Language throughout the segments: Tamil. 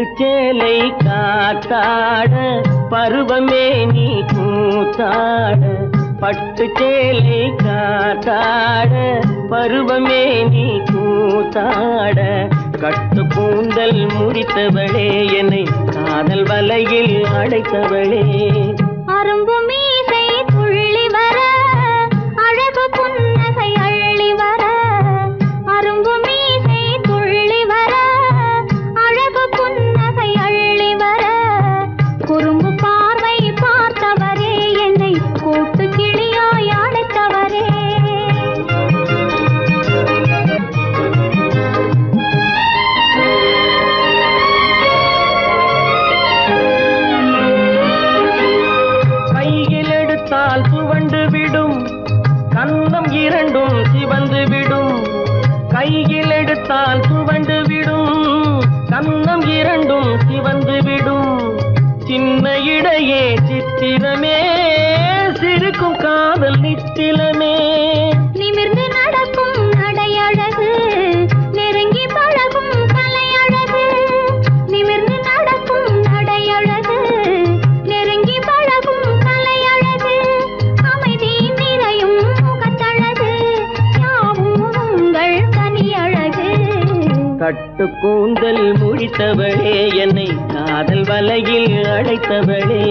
பட்டு சேலை காத்தாட பருவமே நீ கூத்தாட, பட்டு சேலை காத்தாட பருவமே நீ கூத்தாட, கட்டு கூந்தல் முடித்தவளே என்னை காதல் வலையில் அடைத்தவளே. அரும்பு மீசை துள்ளி வர அழகு புன்னகை அள்ளி வர, அரும்பு மீசை துள்ளி வர அழகு புன்னகை அள்ளி வர, குறும்பு பார்வை பார்த்தவரே என்னை கூட்டு கிளியாய் அழைத்தவரே. கையில் எடுத்தால் துவண்டு விடும் கன்னம் இரண்டும் சிவந்து விடும், கையில் எடுத்தால் துவண்டு விடும் கன்னம் இரண்டும் சிவந்து விடும், சின்ன இடையே சித்திரமே சிரிக்கும் காதல் நித்திலமே. நிமிர்ந்து நடக்கும் நடையழகு நெருங்கி பழகும் கலையழகு, நிமிர்ந்து நடக்கும் நடையழகு நெருங்கி பழகும் கலையழகு, அமைதி நிறையும் முகத்தழகு யாவும் உங்கள் கனியழகு. கட்டு கூந்தல் முடித்தவளே என்னை காதல் வலையில் அடைத்தவளே.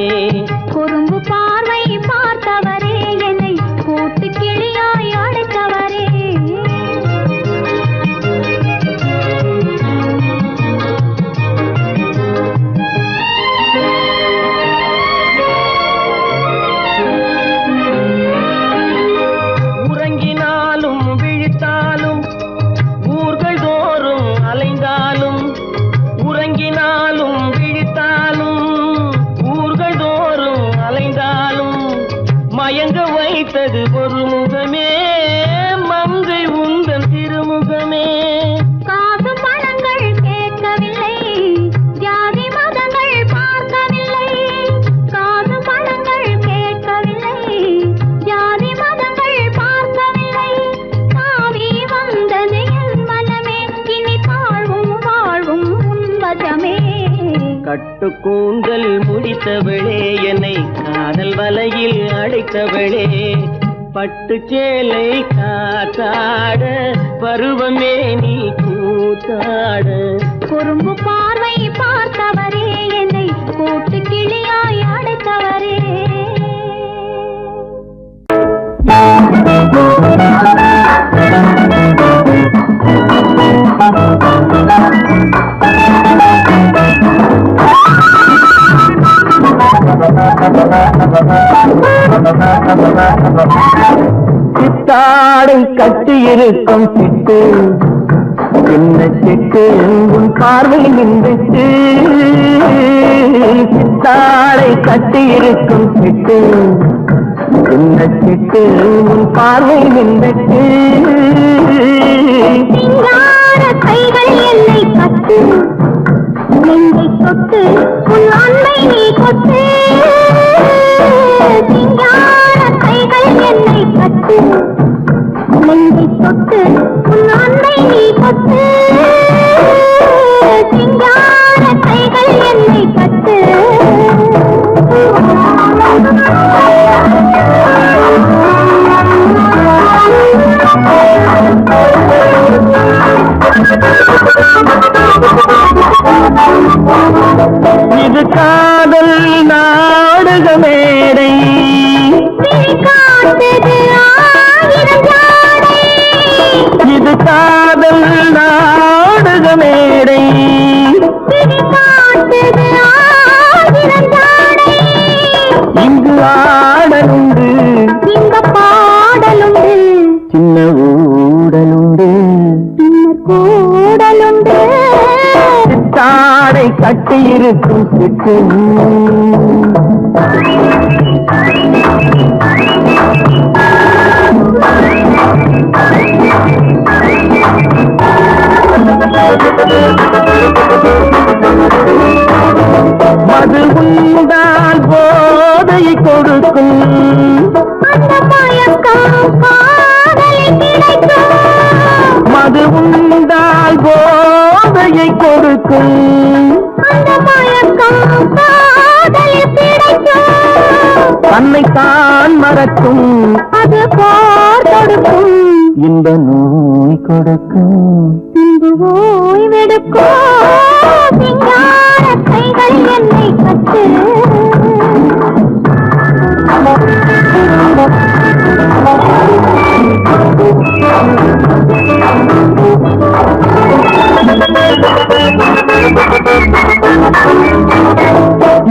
குறும்பு பார்வை பார்த்தவரே என்னை கூட்டு கிளியாய் அழைத்தவரே. உறங்கினாலும் விழித்தாலும் ஊர்கள் தோறும் அலைந்தாலும், உறங்கினாலும் விழித்தாலும் ஊர்கள் தோறும் அலைந்தாலும், மயங்க வைத்தது ஒரு முகமே மங்கை உந்தன் திருமுகமே. காசு பணங்கள் கேட்கவில்லை ஜாதி மதங்கள் பார்க்கவில்லை, காசு பணங்கள் கேட்கவில்லை ஜாதி மதங்கள் பார்க்கவில்லை, தாவி வந்தது என் மனமே இனி தாழ்வும் வாழ்வும் உன்வசமே. கட்டு கூந்தல் முடித்தவளே என்னை காதல் வலையில் அடைத்தவளே, பட்டு சேலை காத்தாட பருவமே நீ கூத்தாட, குறும்பு பார்வை பார்த்தவரே என்னை கூட்டு கிளியாய் அழைத்தவரே. சித்தாடை கட்டியிருக்கும் சிட்டு சின்ன சிட்டு உன் பார்வை நின்றுட்டு, சித்தாடை கட்டியிருக்கும் சிட்டு சின்ன சிட்டு உன் பார்வை நின்றுட்டு, சிங்கார கைகள் என்னை கட்டு நெஞ்சை தொட்டு உன் அன்பை நீ கொட்டு, சிங்கார கைகள் என்னை கட்டு நெஞ்சை தொட்டு உன் அன்பை நீ கொட்டு, சிங்கார கைகள் என்னை கட்டு. இது காதல் நாடக மேடை, இது காதல் நாடக மேடை, இங்கு ஆடலுண்டு இங்க பாடலுண்டு சின்ன ஊடலுண்டு சின்ன கூடலுண்டு, சித்தாடை கட்டியிருக்கும் சிட்டு மது உண்டால் போதையை கொடுக்கும், அந்த மயக்கம் காதலில் கிடைக்கும், மது உண்டால் போதையை கொடுக்கும், அந்த தன்னைத்தான் மறக்கும் அது போர் கொடுக்கும் இன்ப நோய் கொடுக்கும் பின்பு ஓய்வெடுக்கும் விஞ்ஞான கைகள் என்னை கட்டு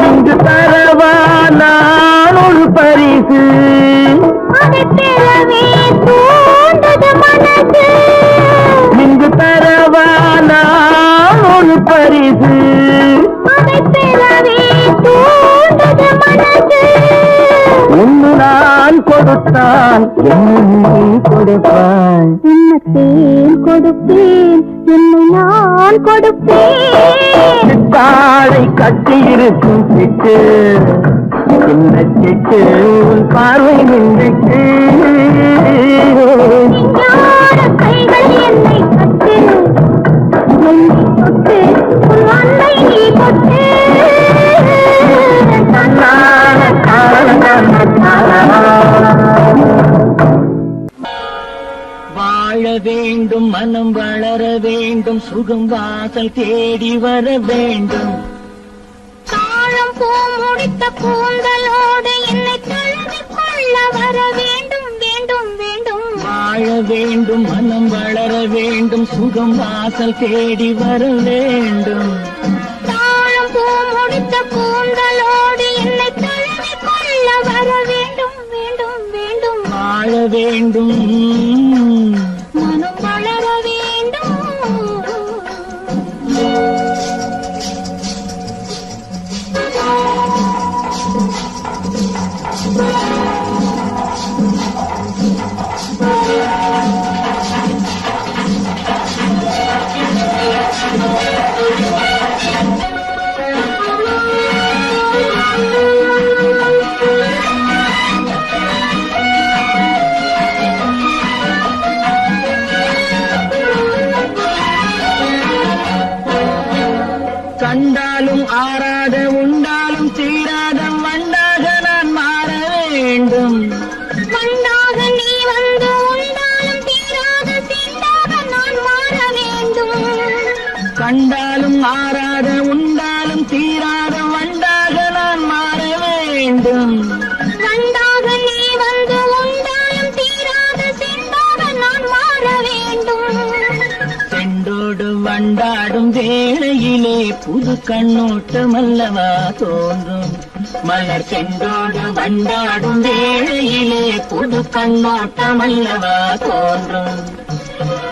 இங்கு தரவா நான் ஒரு பரிசு அதை பெறவே தூண்டது மனது இங்கு தரவா நான் ஒரு பரிசு அதை பெறவே தூண்டது மனது ஒன்று நான் கொடுத்தான் என்ன நீ கொடுப்பாய் என்னத்தேன் கொடுப்பேன் என்னை நான் கொடுப்பேன் சித்தாடை கட்டியிருக்கும் சிட்டு சின்ன சிட்டு உன் பார்வை நின்றுட்டு விஞ்ஞான கைகள் என்னை கட்டு என்னை தொட்டு உன் அன்னை நீ கொட்டு தன்னான வாழ வேண்டும் மனம் வளர வேண்டும் சுகம் வாசல் தேடி வர வேண்டும் தாழம் பூ முடித்த கூந்தலோடு என்னை தழுவி கொள்ள வர வேண்டும் வேண்டும் வேண்டும் வாழ வேண்டும் மனம் வளர வேண்டும் சுகம் வாசல் தேடி வர வேண்டும் தாழம் பூ முடித்த கூந்தலோடு என்னை தழுவி கொள்ள வர வேண்டும் வேண்டும் வேண்டும் வாழ வேண்டும் மனம் வளர வேண்டும் கண்டாலும் ஆறாத உண்டாலும் தீராத மண்டாக நான் மாற வேண்டும் மண்ணாக நீ வந்து உண்டாலும் தீராத தீண்டாக நான் மாற வேண்டும் கண்டாலும் ஆறாத உண்டாலும் தீராத வண்டாக நான் மாற வேண்டும் வண்டாக நீ வந்து உண்டாலும் தீராத செண்டாக நான் மாற வேண்டும் செண்டோடு வண்டாடும் வேளையிலே புது கண்ணோட்டம் அல்லவா தோன்றும் மலர் செண்டோடு வண்டாடும் வேளையிலே புது கண்ணோட்டம் அல்லவா தோன்றும்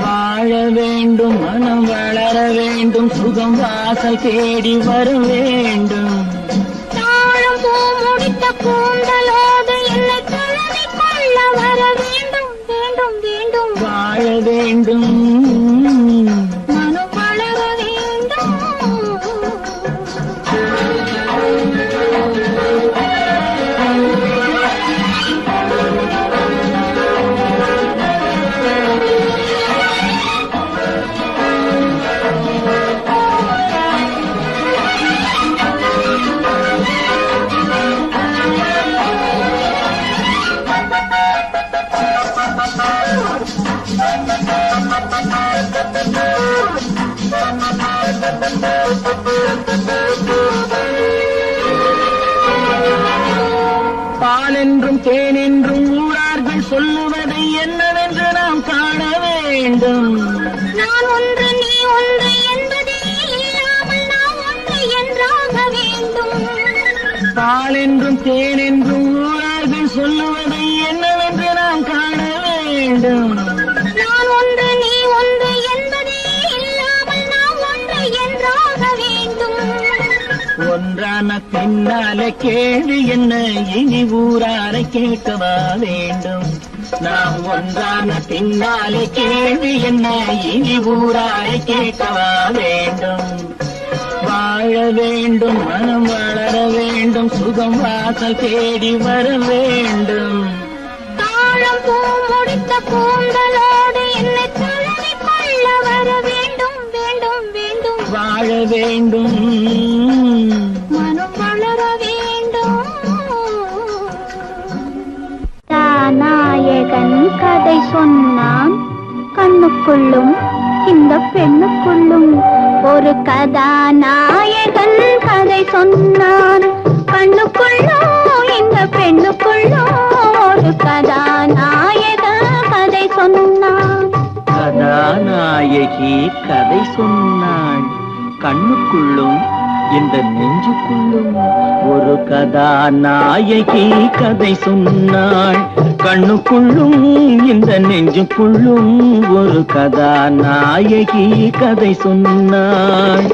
வாழ வேண்டும் மனம் வளர வேண்டும் சுகம் வாசல் தேடி வர வேண்டும் தாழம் பூ முடித்த கூந்தலோடு என்னை தழுவி கொள்ள வர வேண்டும் வேண்டும் வேண்டும் வாழ வேண்டும் மனம் வளர வேண்டும் பால் என்றும் தேன் என்றும் ஊரார்கள் சொல்லுவதை என்னவென்று நாம் காண வேண்டும் நான் ஒன்று நீ ஒன்று என்பதே இல்லாமல் நாம் ஒன்று என்றாக வேண்டும் பால் என்றும் தேன் என்றும் ஊரார்கள் சொல்லுவதை என்னவென்று நாம் காண வேண்டும் நான் ஒன்று நீ ஒன்று என்பதே இல்லாமல் நாம் ஒன்று என்றாக வேண்டும் ஒன்றான பின்னாலே கேள்வி என்ன இனி ஊராரை கேட்கவா வேண்டும் நாம் ஒன்றான பின்னாலே கேள்வி என்ன இனி ஊராரை கேட்கவா வேண்டும் வாழ வேண்டும் மனம் வளர வேண்டும் சுகம் வாசல் தேடி வர வேண்டும் தாழம் பூ முடித்த கூந்தலோடு என்னை தழுவி கொள்ள வர வேண்டும் வேண்டும் வேண்டும் வாழ வேண்டும் மனம் வளர வேண்டும் கண்ணுக்குள்ளும் இந்த பெண்ணுக்குள்ளும் ஒரு கதாநாயகன் கதை சொன்னான். கண்ணுக்குள்ளும் இந்த பெண்ணுக்குள்ளும் ஒரு கதாநாயகன் கதை சொன்னான். கதாநாயகி கதை சொன்னாள். கண்ணுக்குள்ளும் இந்த நெஞ்சுக்குள்ளும் ஒரு கதாநாயகி கதை சொன்னாள். கண்ணுக்குள்ளும் இந்த நெஞ்சுக்குள்ளும் ஒரு கதாநாயகி கதை சொன்னாள்.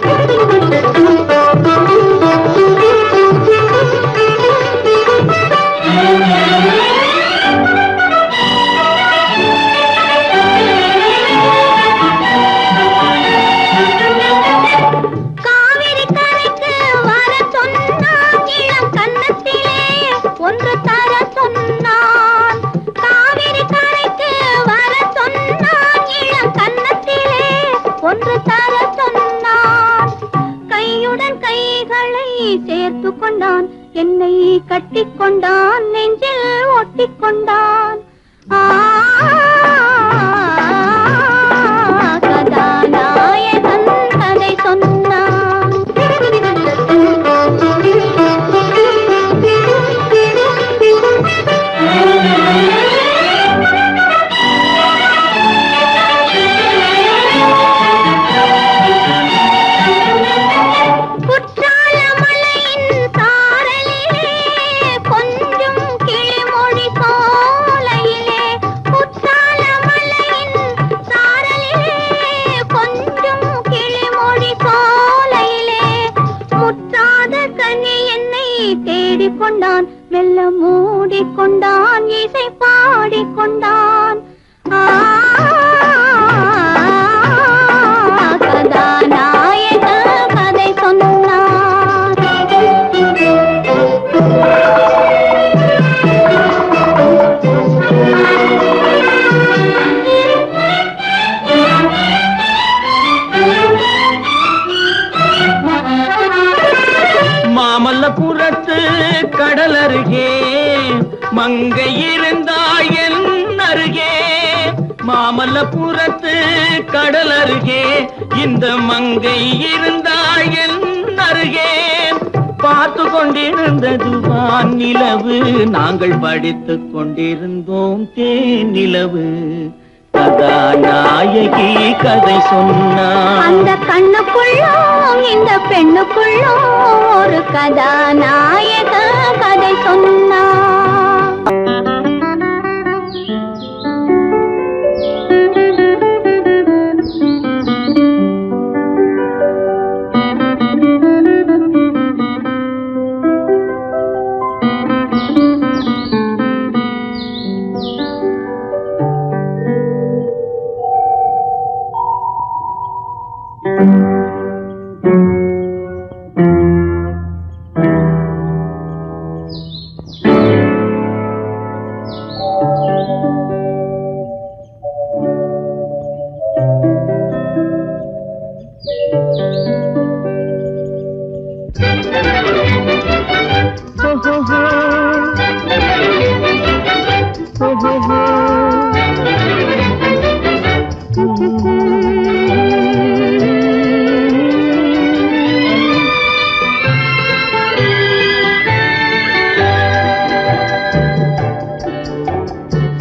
ஒன்று தர சொன்னான். காவிரி கரைக்கு வர சொன்னான். இளம் கன்னத்திலே ஒன்று தர சொன்னான். கையுடன் கைகளை சேர்த்து கொண்டான். என்னை கட்டிக் கொண்டான். நெஞ்சில் ஒட்டிக் கொண்டான். கதாநாயகன் கதை சொன்னான். கொண்டான். மெல்ல மூடிக்கொண்டான். இசை பாடிக்கொண்டான். கதாநாயக கதை சொன்னான். மாமல்லபுரத்து கடல் அருகே மங்கை இருந்தாய் என் அருகே. மாமல்லபுரத்து கடல் அருகே இந்த மங்கை இருந்தாய் என் அருகே. பார்த்து கொண்டிருந்தது வான் நிலவு. நாங்கள் படித்துக் கொண்டிருந்தோம் தேன் நிலவு. கதாநாயகி கதை சொன்னான். அந்த கண்ணுக்குள்ளும் இந்த பெண்ணுக்குள்ளும் ஒரு கதாநாயக கதை சொன்னான்.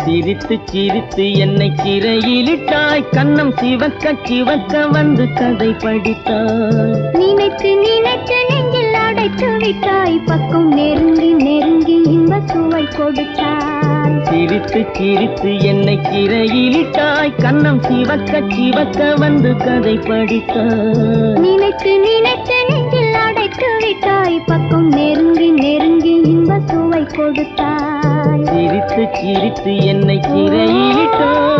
சிரித்து சிரித்து என்னை சிறையிலிட்டாய். கண்ணம் சிவக்க சிவக்க வந்து கதை படித்தாய். நினைத்து நினைத்து நெஞ்சில் அடைத்து விட்டாய். பக்கம் நெருங்கி நெருங்கி இன்ப சுவை கொடுத்தாய். சிரித்து சிரித்து என்னை சிறையிலிட்டாய். கண்ணம் சிவக்க சிவக்க வந்து கதை படித்தாய். நினைத்து நினைத்து நெஞ்சில் அடைத்து விட்டாய். பக்கம் நெருங்கி நெருங்கி இன்ப சுவை கொடுத்தாய். சிரித்து சிரித்து என்னை சிறையிலிட்டாய்.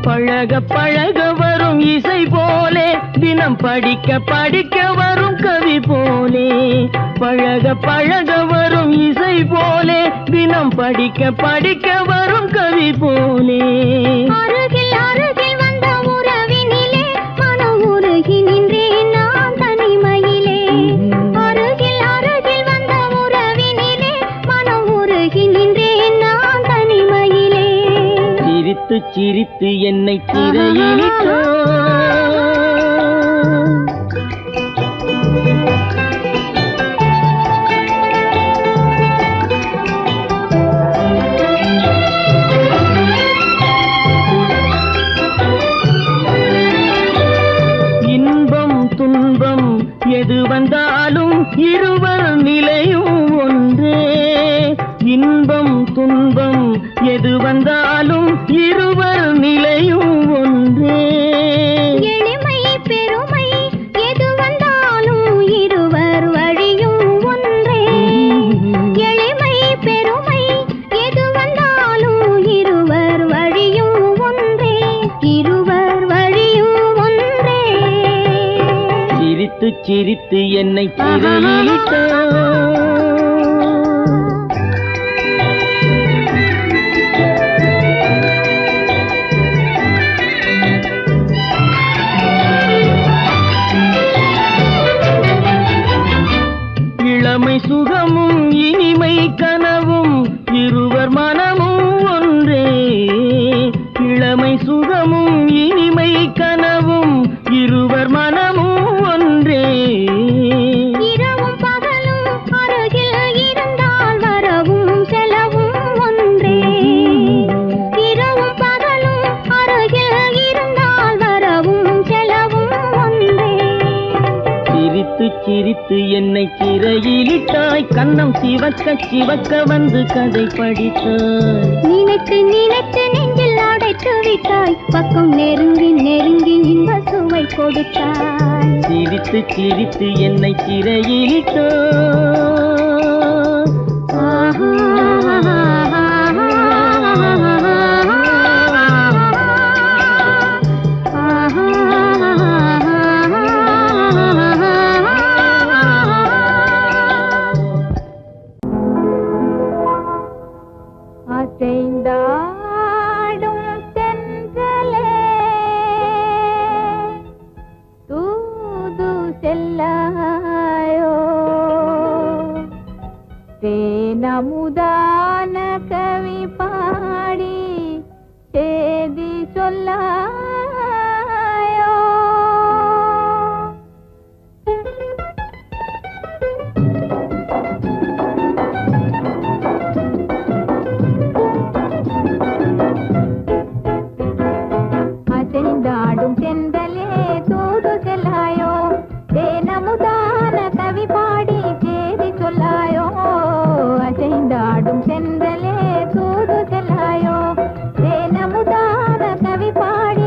பழக பழக வரும் இசை போலே. தினம் படிக்க படிக்க வரும் கவி போலே. பழக பழக வரும் இசை போலே. தினம் படிக்க படிக்க வரும் கவி போலே. அருகில் அருகில் வந்த உறவினிலே சிரித்து என்னை சிறையிலிட்டாய். எது வந்தாலும் இருவர் நிலையும் ஒன்றே. இன்பம் துன்பம் எது வந்தாலும் இருவர் நிலையும் ஒன்றே. எளிமை பெருமை எது வந்தாலும் இருவர் வழியும் ஒன்றே. எளிமை பெருமை எது வந்தாலும் இருவர் வழியும் ஒன்றே. இருவர் வழியும் ஒன்றே. சிரித்து சிரித்து என்னை சிறையிலிட்டாய். இளமை சுகமும் இனிமை கனவும் இருவர் மனமும் ஒன்றே. இளமை சுகமும் இனிமை கனவும் இருவர் மனமும் ஒன்றே. இரவும் பகலும் அருகில் இருந்தால் வரவும் செலவும் ஒன்றே. இரவும் பகலும் அருகில் இருந்தால் வரவும் செலவும் ஒன்றே. சிரித்து சிரித்து என்னை சிறையிலிட்டாய். கண்ணம் சிவக்க சிவக்க வந்து கதை படித்தாய். நினைத்து நினைத்து நெஞ்சில் அடைத்து விட்டாய். பக்கம் நெருங்கி நெருங்கி இன்ப சுவை கொடுத்தாய். சிரித்து சிரித்து என்னை சிறையிலிட்டாய். அசைந்தாடும் தென்றலே தூது செல்லாயோ. தேனமுதான கவி பாடி சேதி சொல்லாயோ. அசைந்தாடும் தென்றலே தூது செல்லாயோ. தேனமுதான கவி பாடி சேதி சொல்லாயோ. அசைந்தாடும் தென்றலே தூது செல்லாயோ. தேனமுதான கவி பாடி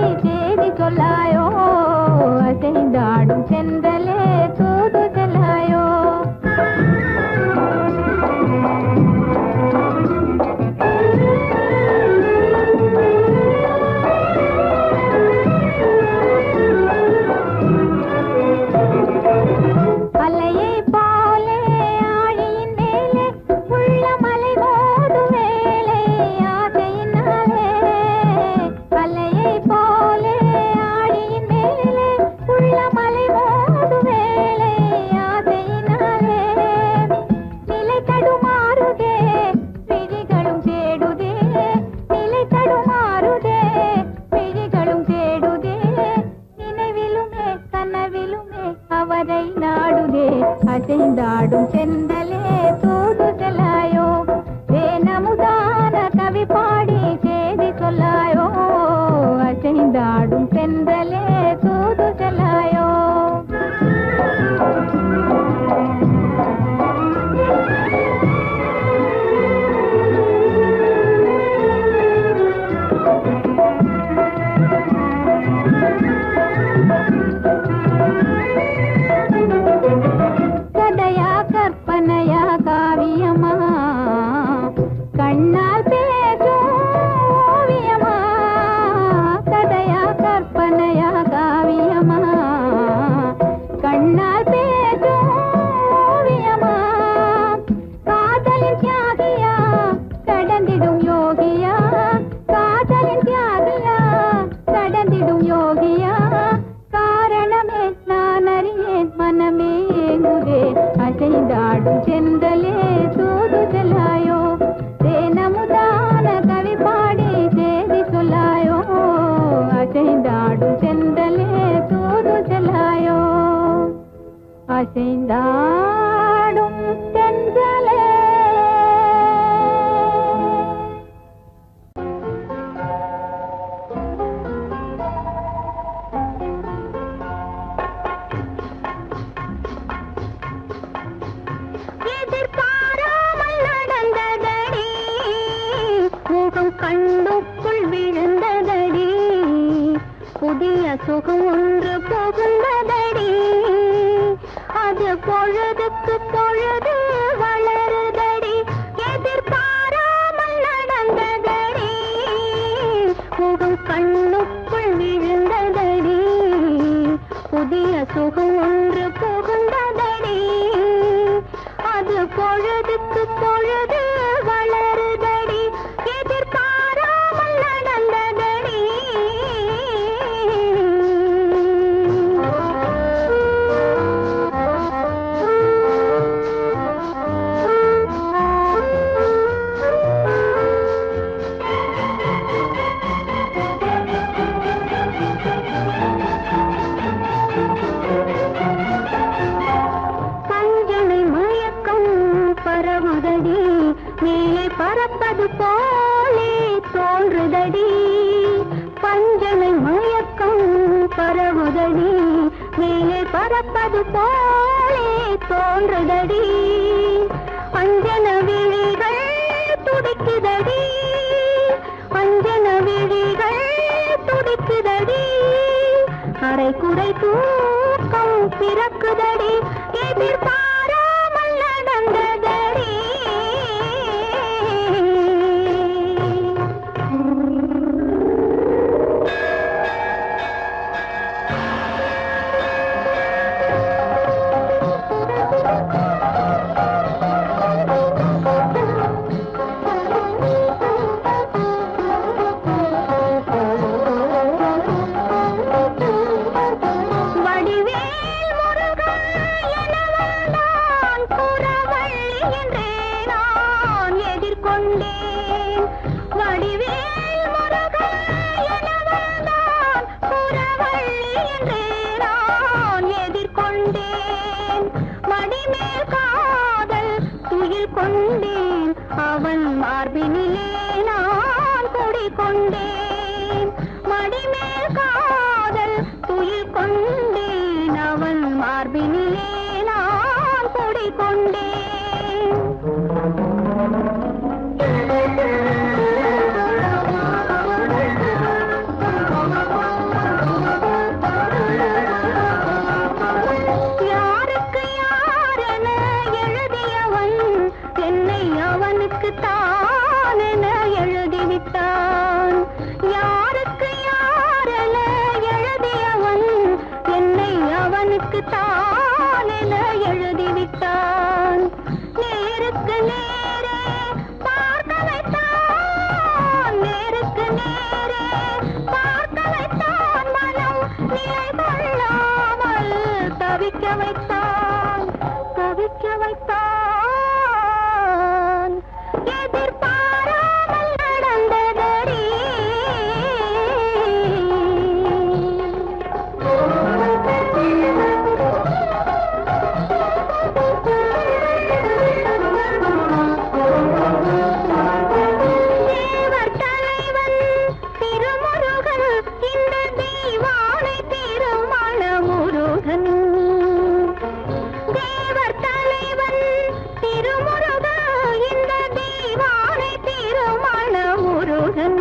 கண்ணுக்குள் விழுந்ததடி, புதிய சுகம் ஒன்று புகுந்ததடி. அது பொழுதுக்கு பொழுது வளருதடி, எதிர்பாராமல் நடந்ததடி. முகம் கண்ணுக்குள் விழுந்ததடி, புதிய சுகம் ஒன்று புகுந்ததடி. அது பொழுதுக்கு பொழுது வளருதடி, எதிர்பாராமல் நடந்ததடி. பரவுதடி, மேலே பறப்பது போலே தோன்றுதடி. பஞ்சனை மயக்கம் பரவுதடி, மேலே பறப்பது போலே தோன்றுதடி. அஞ்சன விழிகள் துடிக்குதடி, அஞ்சன விழிகள் துடிக்குதடி. அரை குறை தூக்கம் பிறக்குதடி, எதிர்பாராமல் நடந்ததடி. அவன் மார்பினிலே நான் குடிகொண்டேன், மடிமேல் காதல் துயில் கொண்டேன். அவன் மார்பினிலே நான் குடிகொண்டேன். யாருக்கு யாரென எழுதியவன் என்னை அவனுக்கு தானென எழுதிவிட்டான். யாருக்கு யாரென எழுதியவன் என்னை அவனுக்கு தானென எழுதிவிட்டான். நேருக்கு நேரே பார்க்க வைத்தான், நேருக்கு நேரே பார்க்க வைத்தான். மனம் நிலை கொள்ளாமல் தவிக்க வைத்தான், தவிக்க வைத்தான். எதிர்பாராமல் நடந்ததடி. தேவர் தலைவன் திருமுருகன், இந்த தெய்வானை திருமண முருகன். தேவர் தலைவன் திருமுருகன், இந்த தெய்வானை திருமண முருகன்.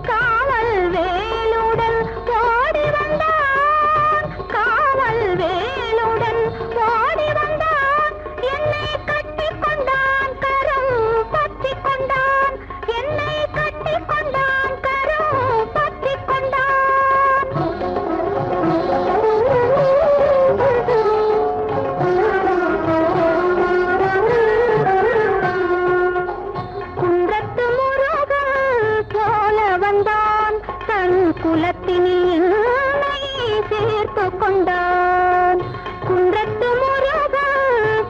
காவல் வேலுடன் ஓடி வந்தான், காவல் வேலுடன் ஓடி வந்தான். என்னை கட்டிக் கொண்டான், கரம் பற்றிக் கொண்டான். என்னை கட்டிக் கொண்டான், கரம் பற்றிக் கொண்டான். குன்றத்து முருகன் போல வந்தான், தன் குலத்தினில் என்னை சேர்த்து கொண்டான். குன்றத்து முருகன்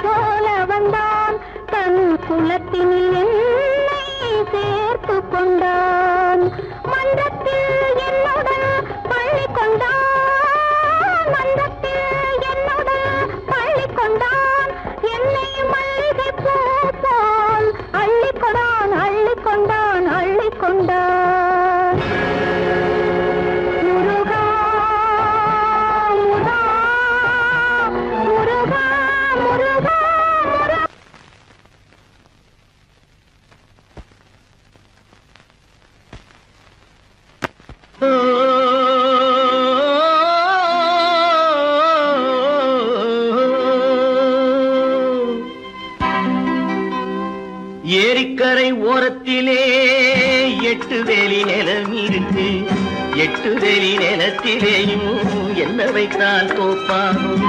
போல வந்தான், தன் குலத்தினில் என்னை சேர்த்து கொண்டான். மன்றத்தில் என்னுடன் பள்ளி கொண்டான், மன்றத்தில் என்னுடன் பள்ளி கொண்டான். என்னை மல்லிகை பூ போல் அள்ளிக்கொண்டான், அள்ளிக்கொண்டான், அள்ளிக்கொண்டான். முருகா முருகா முருகா முருகா முருகா. ஓரத்திலே 8 வேலி நிலம் இருக்கு. 8 வேலி நிலத்திலேயும் என்ன வைத்தால் தோப்பாகும்.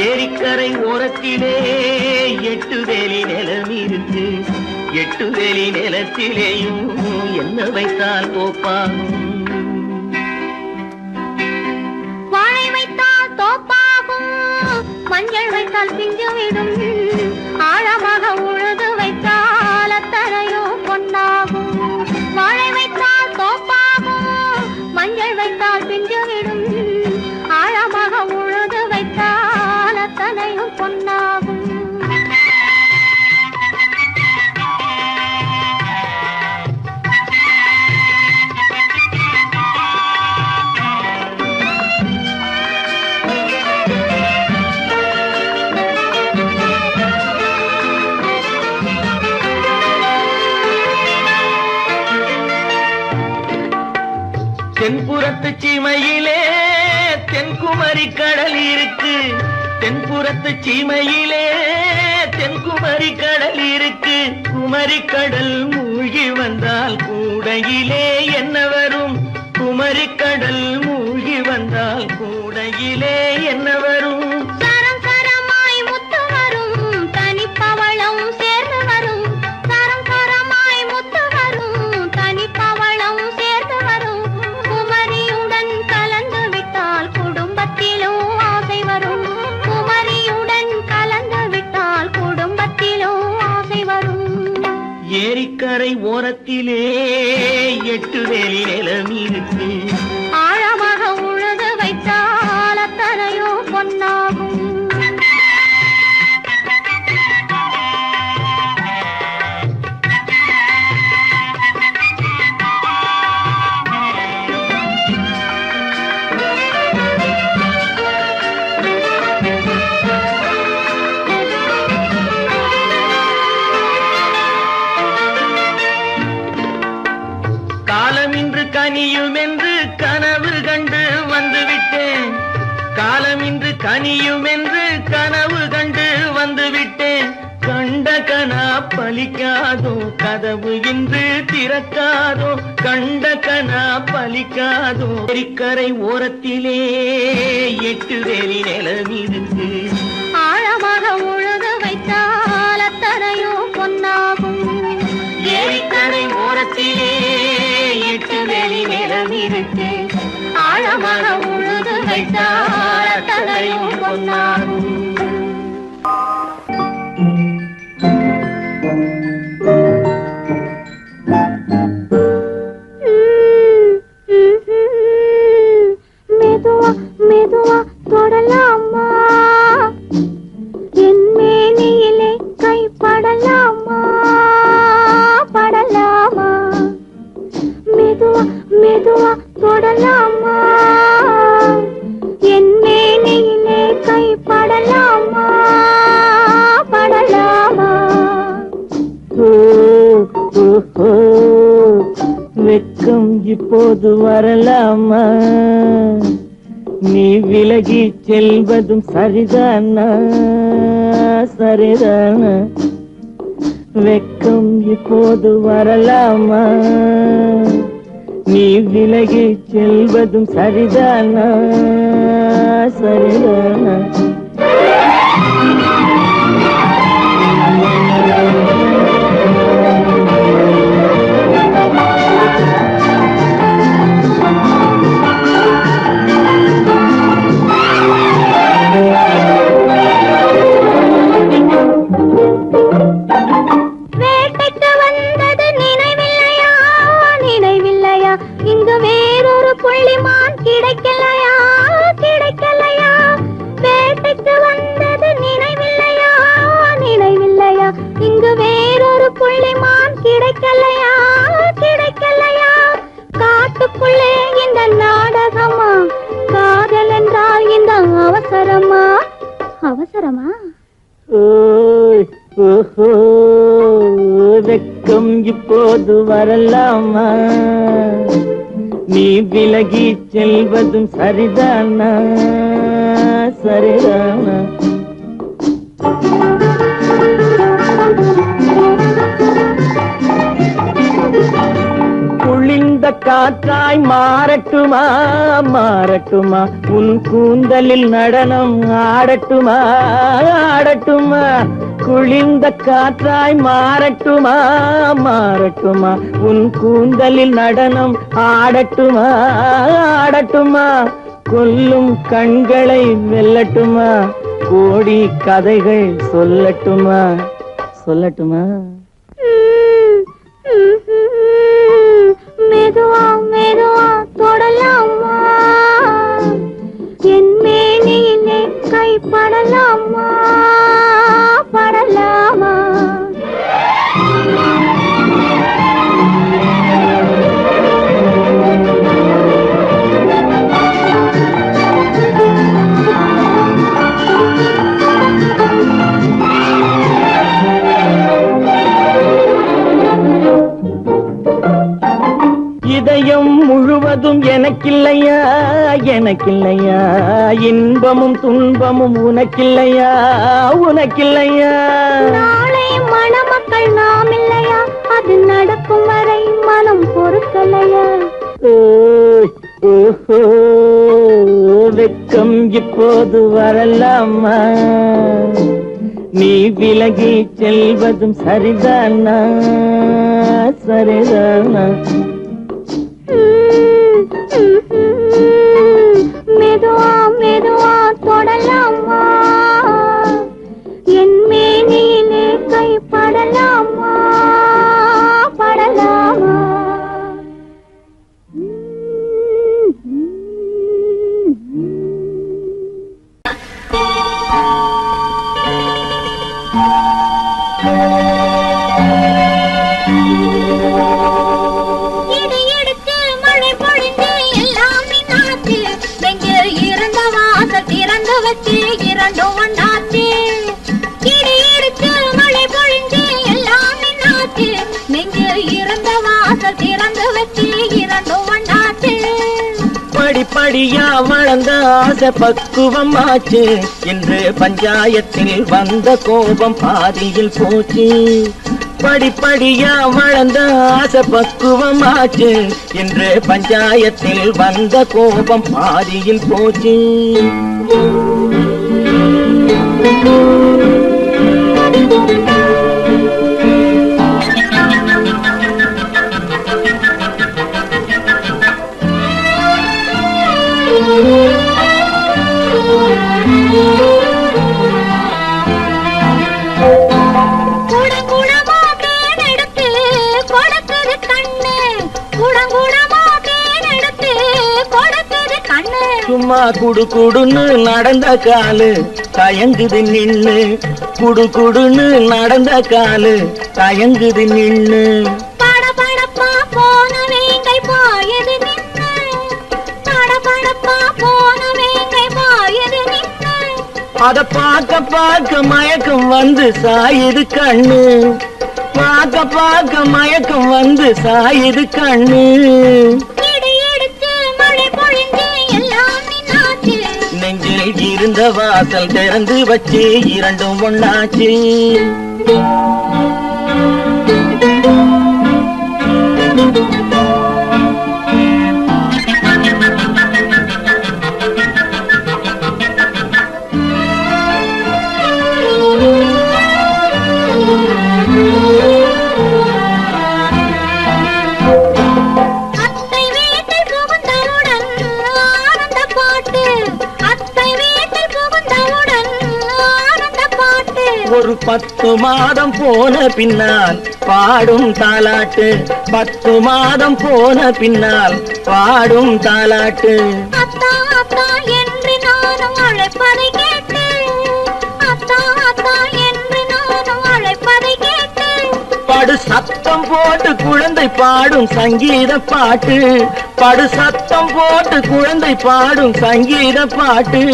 ஏரிக்கரை ஓரத்திலே 8 வேலி நிலம் இருக்கு. 8 வேலி நிலத்திலேயும் என்ன வைத்தால் தோப்பாகும். வாழை வைத்தால் தோப்பாகும், மஞ்சள் வைத்தால் பிஞ்சுவிடும், ஆழமாக உழுது வைத்தால் அத்தனையோ பொன்னாகும். வாழை வைத்தால் தோப்பாகும், மஞ்சள் வைத்தால் பிஞ்சுவிடும், ஆழமாக உழுது வைத்தால் அத்தனையோ பொன்னாகும். தென்புறத்து சீமையிலே தென்குமரி கடல் இருக்கு. தென்புறத்து சீமையிலே தென்குமரி கடல் இருக்கு. குமரி கடல் மூழ்கி வந்தால் கூடையிலே என்ன வரும். குமரி கடல் மூழ்கி வந்தால் கூடையிலே என்ன வரும். சரம் சரமாய் முத்து வரும், தனிப்பவளம் சேர்ந்து வரும். சரம் சரமாய் முத்து வரும், தனிப்பவளம் சேர்ந்து வரும். குமரியுடன் கலந்து விட்டால் குடும்பத்திலும் ஆசை வரும். குமரியுடன் கலந்து விட்டால் குடும்பத்திலும் ஆசை வரும். ஏரிக்கரை ஓரத்திலே 8 வேலி நிலம் இருக்கு. ஆழமாக உழுது வைத்தால் அத்தனையோ பொன்னாகும். காலமின்று கனியும் என்று கனவு கண்டு வந்துவிட்டேன். காலமின்று கனியும் என்று கனவு கண்டு வந்துவிட்டேன். கண்ட கனா பலிக்காதோ, கதவு இன்று திறக்காதோ. கண்ட கனா பலிக்காதோ. ஏரிக்கரை ஓரத்திலே 8 வேலி நிலம் இருக்கு. ஆழமாக உழுது வைத்தால் அத்தனையோ பொன்னாகும். ஏரிக்கரை ஓரத்திலே 8 வேலி நிலம் இருக்கு. ஆழமாக உழுது வைத்தால் அத்தனையோ பொன்னாகும். மெதுவா மெதுவா தொடலாமா, என் மேனியிலே கைப்படலாமா, படலாமா. மெதுவா மெதுவா தொடலாமா, என் மேனியிலே கைப்படலாமா, படலாமா. வெக்கம் இப்போது வரலாமா. நீ விலகி செல்வதும் சரிதானா, சரிதானா. வெக்கம் இப்போது வரலாமா. நீ விலகி செல்வதும் சரிதானா, சரிதானா. வேட்டைக்கு வந்தது நினைவில்லையா, நினைவில்லையா. இங்கு வேறொரு புள்ளிமான் கிடைக்கலையா, கிடைக்கலையா. வேட்டைக்கு வந்தது நினைவில்லையா, நினைவில்லையா. இங்கு வேறொரு புள்ளிமான் கிடைக்கலையா, கிடைக்கலையா. காட்டுக்குள்ளே இந்த நாடகமா, காதல் என்றால் இந்த அவசரமா, அவசரமா. வெக்கம் இப்போது வரலாமா. நீ விலகி செல்வதும் சரிதானா, சரிதானா. காற்றாய் மாறட்டுமா மாறட்டுமா உன் கூந்தலில் நடனம் ஆடட்டுமா ஆடட்டுமா குளிர்ந்த காற்றாய் மாறட்டுமா மாறட்டுமா உன் கூந்தலில் நடனம் ஆடட்டுமா ஆடட்டுமா கொல்லும் கண்களை வெல்லட்டுமா கோடி கதைகள் சொல்லட்டுமா சொல்லட்டுமா மெதுவா மெதுவா தொடலாமா என் மேனியிலே கைப்படலாமா படலாமா இதயம் முழுவதும் எனக்கில்லையா எனக்கில்லையா இன்பமும் துன்பமும் உனக்கில்லையா உனக்கில்லையா நாளை மணமக்கள் நாம் இல்லையா அது நடக்கும் வரை மனம் பொறுக்கலையா ஓஹோ வெக்கம் இப்போது வரலாமா நீ விலகி செல்வதும் சரிதானா சரிதானா மெதுவா மெதுவா தொடலாமா என் மேனியிலே கைப்படலாமா படலாமா இரண்டும் ஒன்றாச்சு இடி இடிச்சு மழை பொழிஞ்சு எல்லாம் என்னாச்சு நெஞ்சு இருந்த வாசல் திறந்து வச்சு இரண்டும் ஒன்றாச்சு படிப்படியா வளர்ந்த ஆசை பக்குவம் ஆச்சு இன்று பஞ்சாயத்தில் வந்த கோபம் பாதியில் போச்சு படிப்படியா வளர்ந்த ஆசை பக்குவம் ஆச்சு இன்று பஞ்சாயத்தில் வந்த கோபம் பாதியில் போச்சு சும்மா குடு குடுன்னு நடந்த காலு தயங்குது நின்னு குடு குடுன்னு நடந்த காலு தயங்குது நின்னு படபடப்பா போன வேங்கை பாயது நின்னு படபடப்பா போன வேங்கை பாயது நின்னு அத பார்க்க பார்க்க மயக்கம் வந்து சாயுது கண்ணு பார்க்க பார்க்க மயக்கம் வந்து சாயுது கண்ணு நெஞ்சில் இருந்த வாசல் திறந்து வச்சு இரண்டும் ஒண்ணாச்சு ஒரு 10 மாதம் போன பின்னால் பாடும் தாலாட்டு 10 மாதம் போன பின்னால் பாடும் தாலாட்டு அத்தா அத்தா என்று நானும் அழைப்பதை கேட்டு அத்தா அத்தா என்று நானும் அழைப்பதை கேட்டு படு சத்தம் போட்டு குழந்தை பாடும் சங்கீத பாட்டு படு சத்தம் போட்டு குழந்தை பாடும் சங்கீத பாட்டு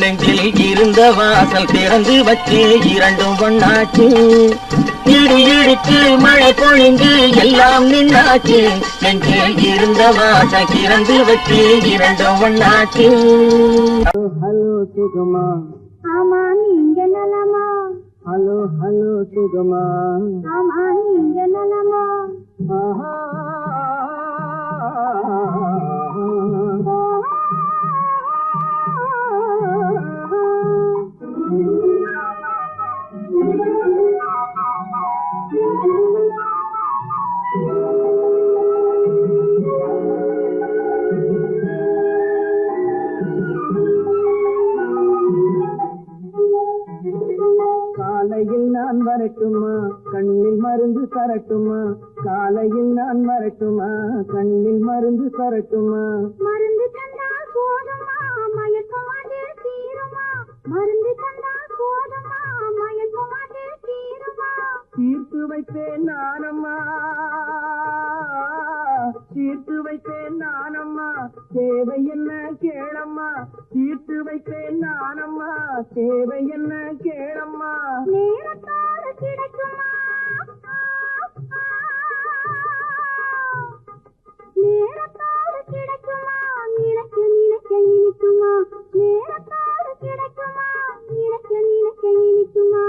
நெஞ்சில் இருந்த வாசல் திறந்து வச்சு இரண்டும் ஒண்ணாச்சு இடி இடிச்சு மழை பொழிந்து எல்லாம் நின்னாச்சு நெஞ்சில் இருந்த வாசல் திறந்து வச்சு இரண்டும் ஒண்ணாச்சு ஹலோ சுகமா ஆமா நீங்க நலமா ஹலோ ஹலோ சுகமா ஆமா நீங்க நலமா ஆஹா காலையில் நான் வரட்டுமா கண்ணில் மருந்து தரட்டுமா காலையில் நான் வரட்டுமா கண்ணில் மருந்து தரட்டுமா மருந்து தந்தா போதுமா மயக்கமாது தீருமா மருந்து தந்தா போதுமா மயக்கமாது தீருமா தீர்த்து வைப்பேன் நானம்மா தீர்த்து வைப்பேன் நானம்மா தேவை என்ன கேளம்மா தீர்த்து வைப்பேன் நானம்மா தேவை என்ன கேளம்மா நேரத்தோடு கிடைக்குமா நேரத்தோடு கிடைக்குமா நினைக்க நினைக்க இனிக்குமா நேரத்தோடு கிடைக்குமா நினைக்க நினைக்க இனிக்குமா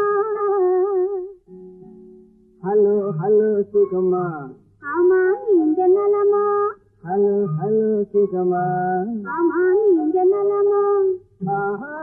ஹலோ ஹலோ சுகமா ஆமா நீங்க நலமா ஹலோ ஹலோ சுகமா ஆமா நீங்க நலமா ஆஹா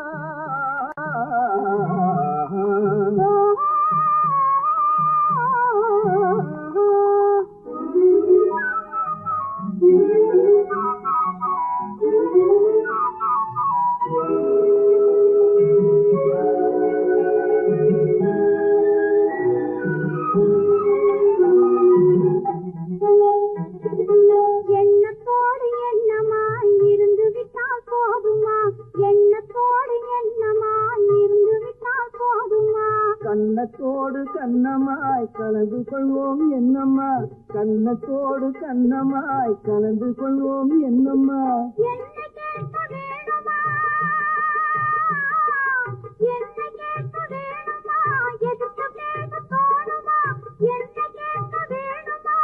எண்ணத்தோடு எண்ணமாய் இருந்து விட்டால் போதுமா எண்ணத்தோடு எண்ணமாய் இருந்து விட்டால் போதுமா கண்ணத்தோடு கண்ணமாய் கலந்து கொள்வோம் என்னம்மா கண்ணத்தோடு கண்ணமாய் கலந்து கொள்வோம் என்னம்மா என்ன கேட்க வேணுமா என்ன கேட்க வேணுமா எதுக்கு பேச தோணுமா என்ன கேட்க வேணுமா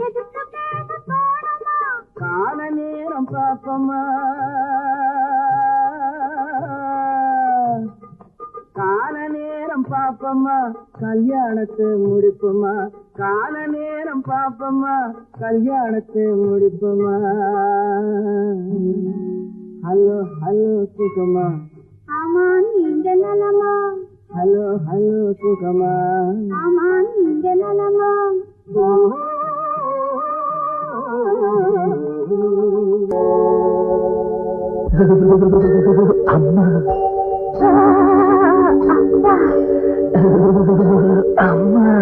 எதுக்கு பேச தோணுமா கால நேரம் பாப்பம்மா கால நேரம் பாப்பம்மா கல்யாணத்தை முடிப்போமா கால நேரம் பாப்பம்மா கல்யாணத்தை முடிப்போமா ஹலோ ஹலோ சுகமா ஆமா நீங்க நலமா ஹலோ ஹலோ சுகமா ஆமா நீங்க நலமா அம்மா அம்மா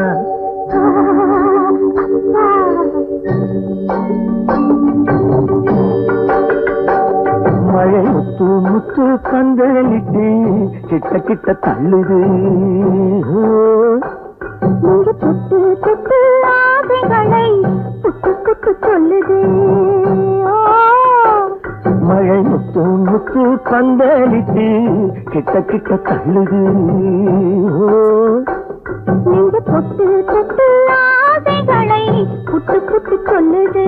மழை முத்து முத்து கந்தளிட்டு கிட்ட கிட்ட தள்ளுது நீங்க தொட்டு தொட்டு ஆசைகளை புட்டு புட்டு சொல்லுது மழை முத்து முத்து கந்தளிட்டு கிட்ட கிட்ட தள்ளுது நீங்க தொட்டு தொட்டு ஆசைகளை புட்டு புட்டு சொல்லுது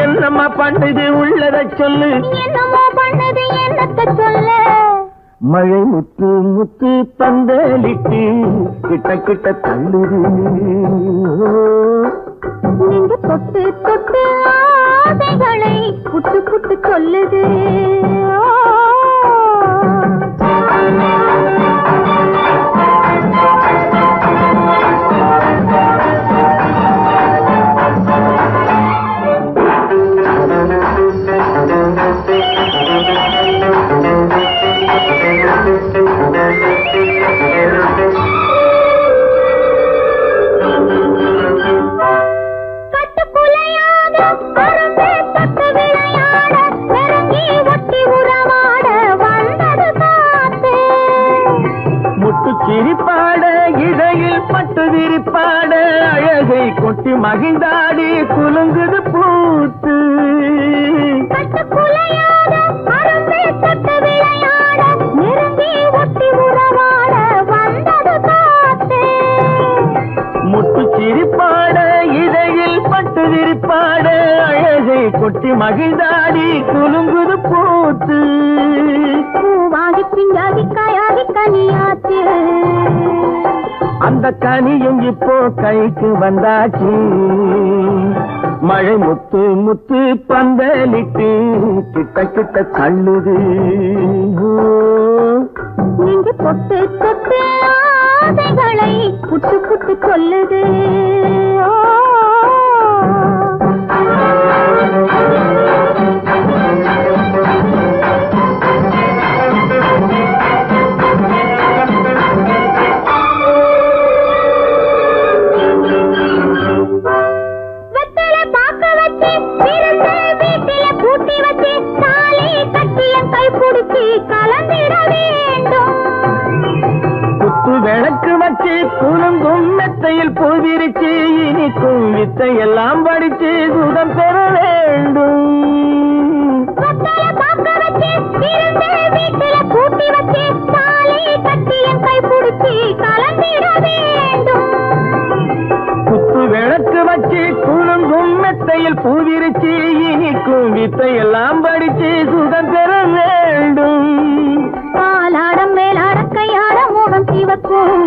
என்னம்மா பண்ணுது உள்ளத சொல்லு என்னமோ பண்ணது என்னத்த சொல்ல மழை முத்து முத்து பந்தலிட்டு கிட்ட கிட்ட தள்ளுது நீங்க தொட்டு தொட்டு ஆசைகளை புட்டு புட்டு சொல்லுது சிரிப்பாட இடையில் பட்டு விரிப்பாட அழகை கொட்டி மகிழ்ந்தாடி குலுங்குது பூத்து முட்டு சிரிப்பாட இடையில் பட்டு விரிப்பாட அழகை கொட்டி மகிழ்ந்தாடி குலுங்குது பூத்து பூவாகி பிஞ்சாகி காயாகி கனியாச்சு. அந்த கனியும் இப்போ கைக்கு வந்தாச்சு. மழை முத்து முத்து பந்தலிட்டு கிட்ட கிட்ட தள்ளுது. நீங்க பொட்டு தொட்டு ஆசைகளை புட்டு புட்டு சொல்லுது. விளக்கு வச்சு குலுங்கும் மெத்தையில் பூவிரிச்சு இனிக்கும் வித்தை எல்லாம் படிச்சு சுகம் பெற வேண்டும். குத்து விளக்கு வச்சு குலுங்கும் மெத்தையில் பூவிரிச்சு இனிக்கும் வித்தை எல்லாம் படிச்சு சுகம் பெற வேண்டும். பாலாடம் மேலாட கையாட முகம் சிவக்கும்.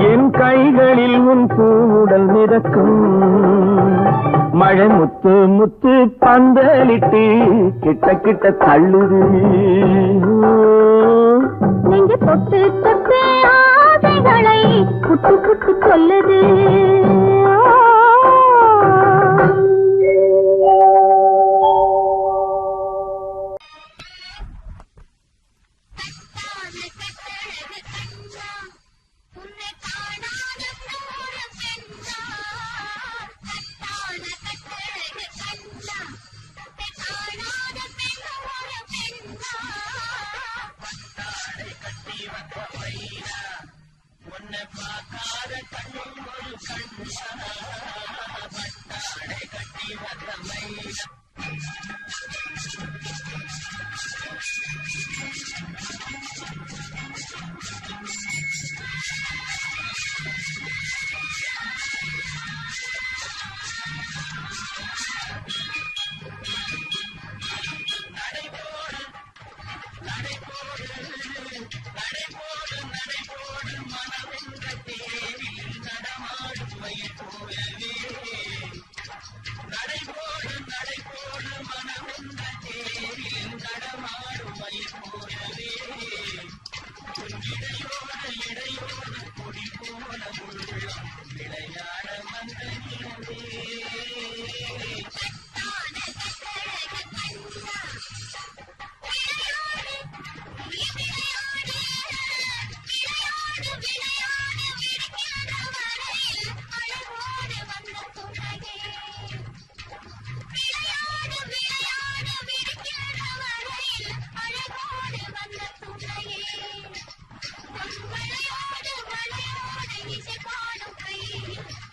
என் கைகளில் உன் பூவுடல் மிதக்கும். மழை முத்து முத்து பந்தலிட்டு கிட்ட கிட்ட தள்ளுது. நீங்க தொட்டு தொட்டு ஆசைகளை புட்டு புட்டு சொல்லுது.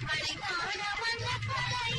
மழை காண வந்த கலை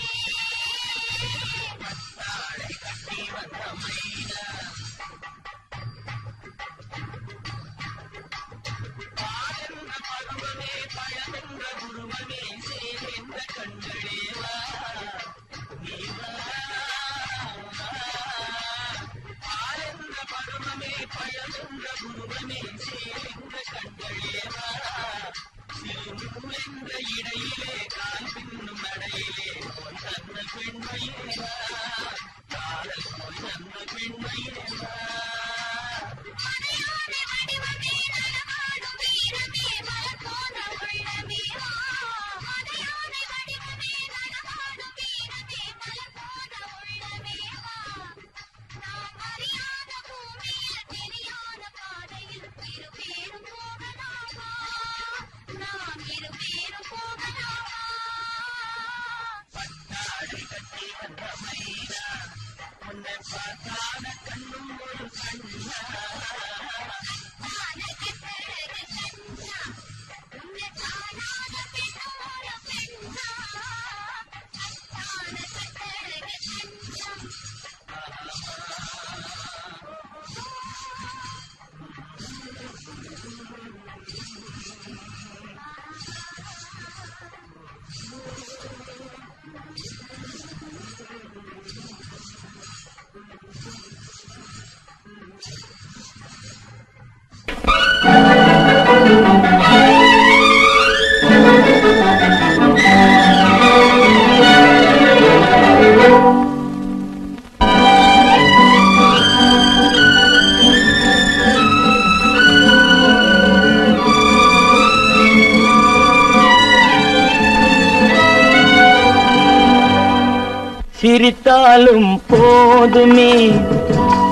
சிரித்தாலும் போதுமே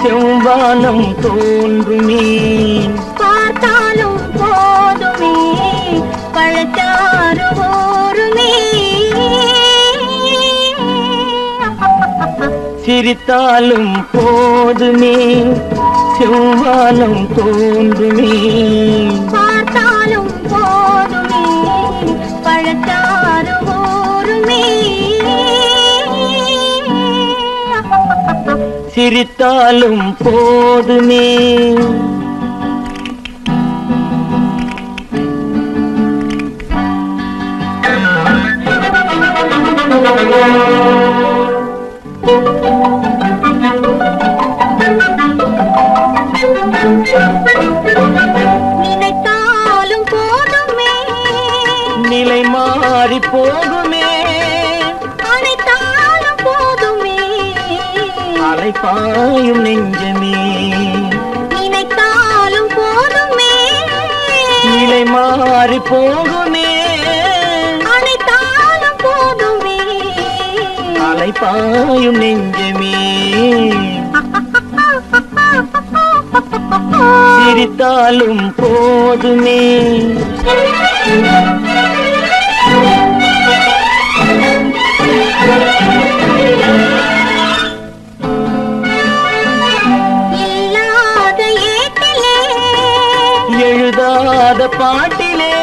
செவ்வானம் தோன்றுமே, பார்த்தாலும் போதுமே பழச்சாறு ஊறுமே. சிரித்தாலும் போதுமே செவ்வானம் தோன்றுமே, பார்த்தாலும் போதுமே பழச்சாறு ஊறுமே. சிரித்தாலும் போதுமே. நினைத்தாலும் போதுமே நிலை மாறி போகுமே, அனைத்தாலும் போதுமே அலைப்பாயும் நெஞ்சமே. நினைத்தாலும் போதுமே நிலை மாறி போகுமே, அனைத்தாலும் போதுமே அலைப்பாயும் நெஞ்சமே. சிரித்தாலும் போதுமே. இல்லாத ஏட்டிலே எழுதாத பாட்டிலே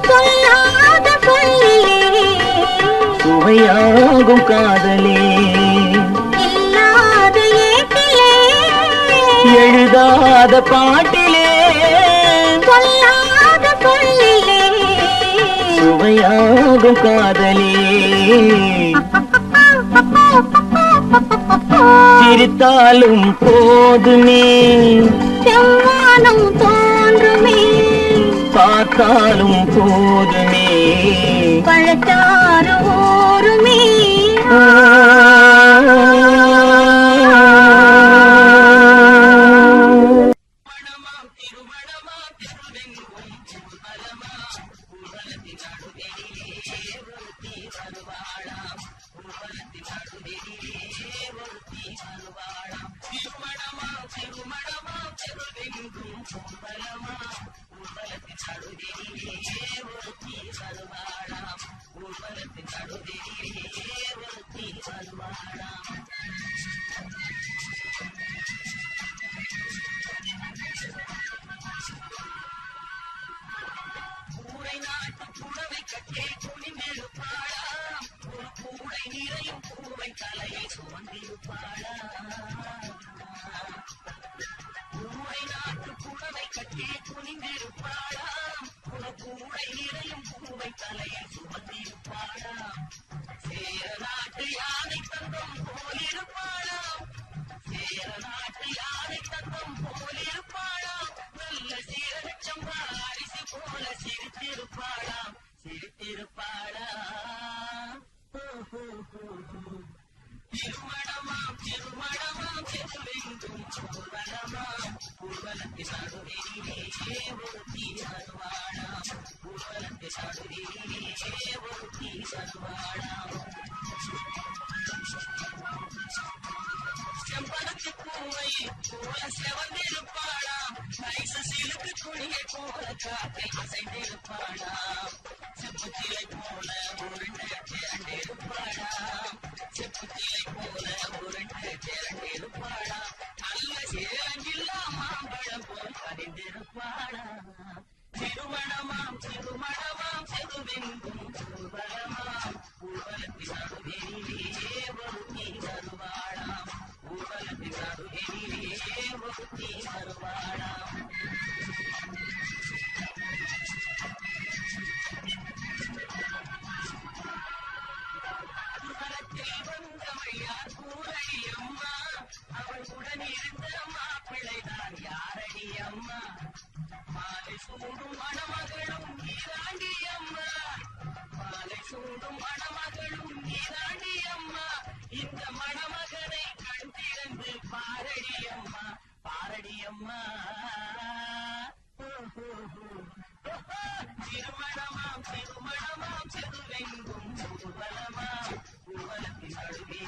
சொல்லாத சொல்லிலே சுவையாகும் காதலே. இல்லாத ஏட்டிலே எழுதாத பாட்டிலே சொல்லாத சொல்லிலே சுவையாகும் காதலே. சிரித்தாலும் போதுமே செவ்வானம் தோன்றுமே, பார்த்தாலும் போதுமே பழச்சாறு ஊறுமே. திருமணமாம் திருமணமாம் செதுவெங்கும் ஊர்வலமாம் ஊர்வலத்தின் நடுவே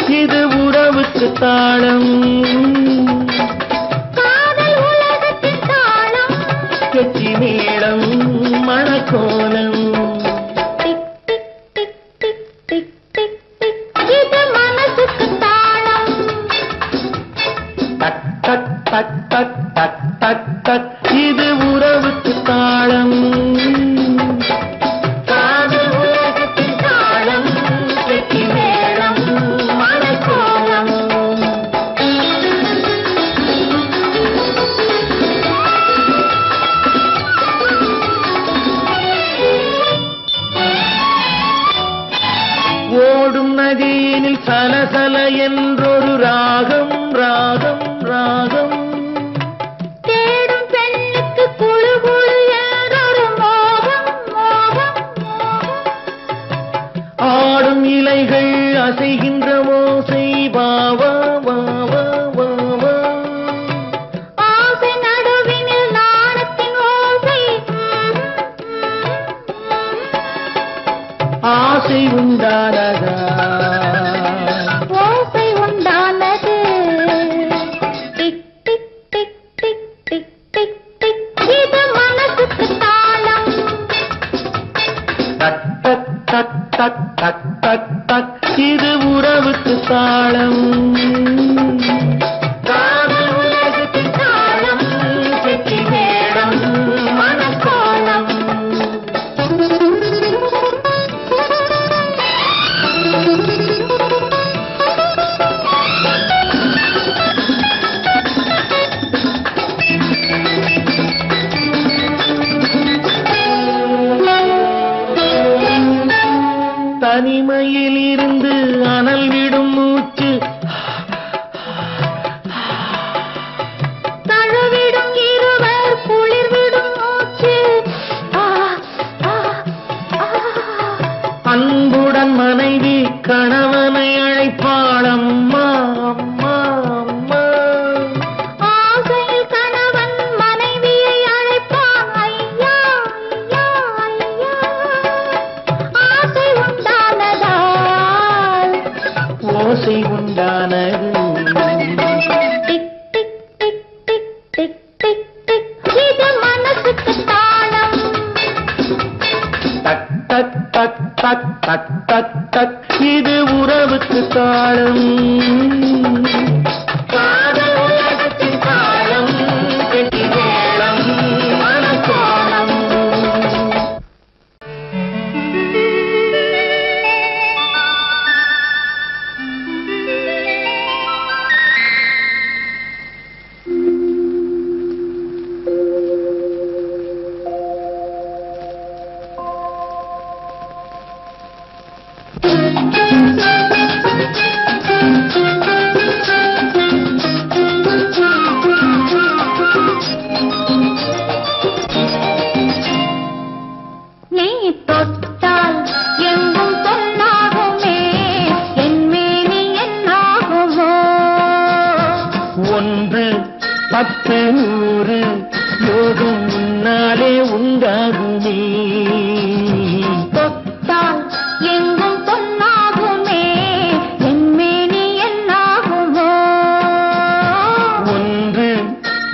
இது உறவுக்கு தாளம். காதல் உலகத்தின் தாளம். கெட்டி மேளம் மணக்கோலம். Tick tick tick tick tick tick tick. இது மனசுக்கு தாளம். டக் டக் டக் டக் டக் டக் டக். இது உறவுக்கு தாளம். காதல் உலகத்தின் தாளம். கெட்டி மேளம் மணக்கோலம். ஓடும் நதியினில் சலசல என்றொரு ராகம் ராகம் ராகம். தேடும் பெண்ணுக்கு குழு குழு என்றொரு மோகம் மோகம் மோகம். ஆடும் இலைகள் அசைகின்ற ஓசை வாவா வாவா வாவா. ஆசை நடுவினில் நாணத்தின் ஓசை. ஆசை உண்டானதா ஓசை உண்டானது. Tick tick tick tick tick tick tick. இது மனசுக்கு தாளம். டக் டக் டக் டக் டக் டக் டக். இது உறவுக்கு தாளம். காதல் உலகத்தின் தாளம். கெட்டி மேளம் மணக்கோலம். தனிமையில் இருந்து அனல் விடும் மூச்சு. தழுவிடும் இருவர் குளிர் விடும் மூச்சு. ஆ, ஆ, ஆ. அன்புடன் மனைவி கணவனை அழைப்பாள் அம்மா அம்மா அம்மா. ஆசையில் கணவன் மனைவியை அழைப்பான் ஐயா ஐயா ஐயா. ஆசை உண்டானதால் ஓசை உண்டானது. Tick tick tick tick tick tick tick. இது மனசுக்கு தாளம். டக் டக் டக் டக் டக் டக் டக். இது உறவுக்கு தாளம். காதல் உலகத்தின் தாளம். கெட்டி மேளம் மணக்கோலம். நீ தொட்டால் எங்கும் பொன்னாகுமே, என் மேனி என்னாகுமோ? 1 10 100 யோகம் முன்னாலே உண்டாகுமே. தொட்டால் எங்கும் பொன்னாகுமே, என் மேனி என்னாகுமோ? 1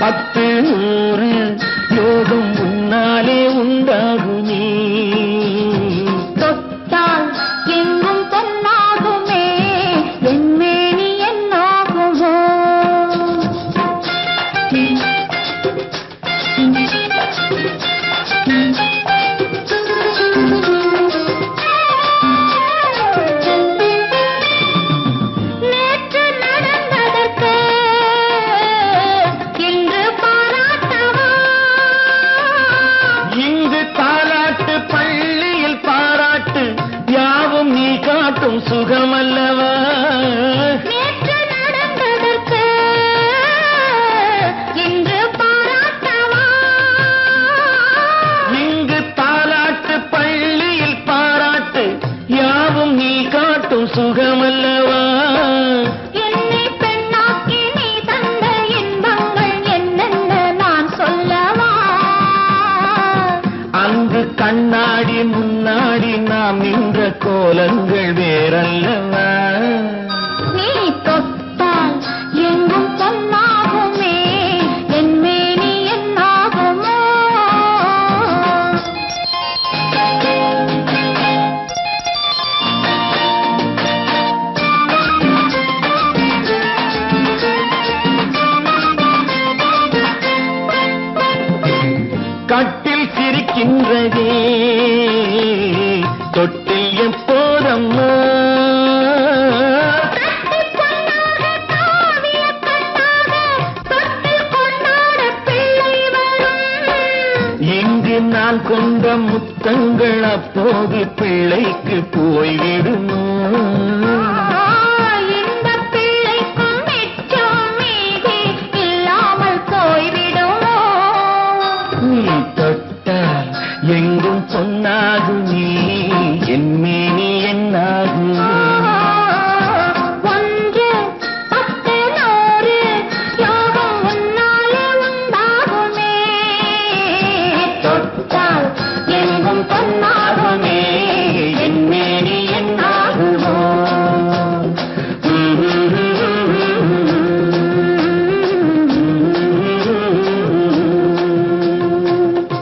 10 100 யோகம் முன்னாலே உண்டாகுமே. தொட்டால் எங்கும் பொன்னாகுமே, என் மேனி என்னாகுமோ? நேற்று நடந்ததற்கு இன்று பாராட்டவா? இங்கு தாலாட்டு பள்ளியில் பாராட்டு யாவும் நீ காட்டும் சுகமல்லவா. நேற்று நடந்ததற்கு இன்று பாராட்டவா? இங்கு தாலாட்டு பள்ளியில் பாராட்டு யாவும் நீ காட்டும் சுகமல்லவா. என்னை பெண்ணாக்கி நீ தந்த இன்பங்கள் என்னென்ன நான் சொல்லவா? அங்கு கண்ணாடி முன்னாடி நாம் நின்ற கோலங்கள் வேறல்லவா. நீ நான் கொண்ட முத்தங்கள் அப்போது பிள்ளைக்கு போய்விடுமோ